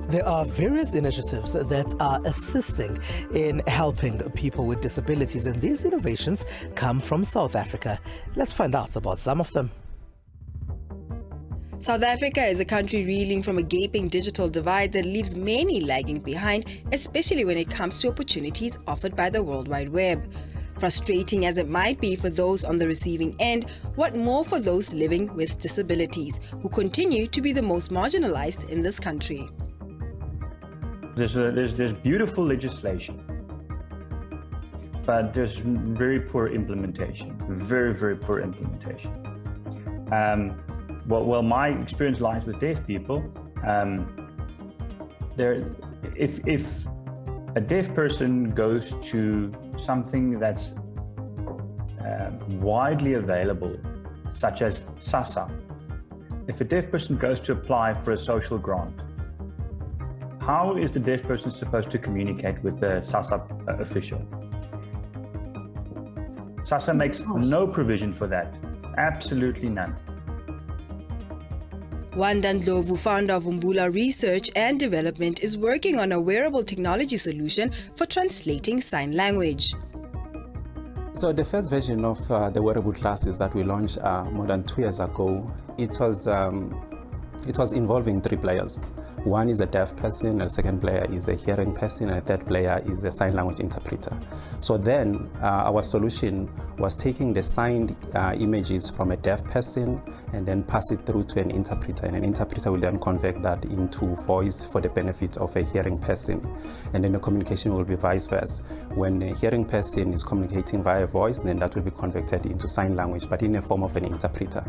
There are various initiatives that are assisting in helping people with disabilities, and these innovations come from South Africa. Let's find out about some of them. South Africa is a country reeling from a gaping digital divide that leaves many lagging behind, especially when it comes to opportunities offered by the World Wide Web. Frustrating as it might be for those on the receiving end, what more for those living with disabilities, who continue to be the most marginalized in this country. There's beautiful legislation, but there's very poor implementation, very poor implementation. Well, my experience lies with deaf people. If a deaf person goes to something that's widely available, such as SASSA, if a deaf person goes to apply for a social grant, how is the deaf person supposed to communicate with the SASSA official? SASSA makes no provision for that, absolutely none. Wanda Ndlovu, founder of Mbula Research and Development, is working on a wearable technology solution for translating sign language. So the first version of the wearable glasses that we launched more than 2 years ago, it was involving 3 players. One is a deaf person, and the second player is a hearing person, and the third player is a sign language interpreter. So then our solution was taking the signed images from a deaf person and then pass it through to an interpreter, and an interpreter will then convert that into voice for the benefit of a hearing person. And then the communication will be vice versa. When a hearing person is communicating via voice, then that will be converted into sign language, but in the form of an interpreter.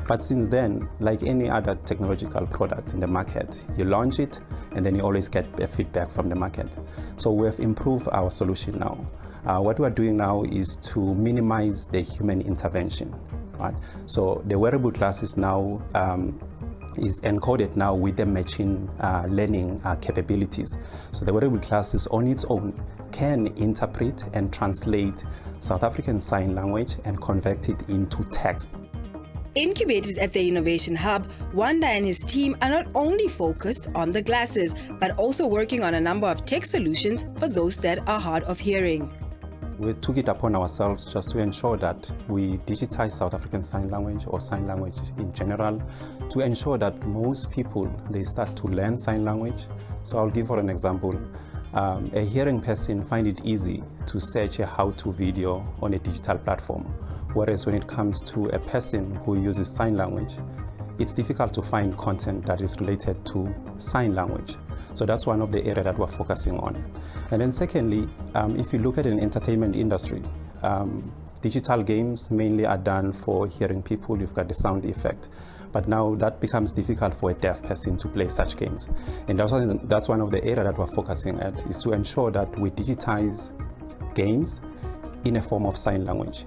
But since then, like any other technological product in the market, you launch it and then you always get a feedback from the market. So we have improved our solution now. What we are doing now is to minimize the human intervention. Right? So the wearable glasses now is encoded now with the machine learning capabilities. So the wearable glasses on its own can interpret and translate South African Sign Language and convert it into text. Incubated at the Innovation Hub, Wanda and his team are not only focused on the glasses, but also working on a number of tech solutions for those that are hard of hearing. We took it upon ourselves just to ensure that we digitize South African Sign Language, or sign language in general, to ensure that most people, they start to learn sign language. So I'll give for an example. A hearing person find it easy to search a how-to video on a digital platform, whereas when it comes to a person who uses sign language, it's difficult to find content that is related to sign language. So that's one of the areas that we're focusing on. And then secondly, if you look at an entertainment industry, digital games mainly are done for hearing people. You've got the sound effect. But now that becomes difficult for a deaf person to play such games. And that's one of the areas that we're focusing at, is to ensure that we digitize games in a form of sign language.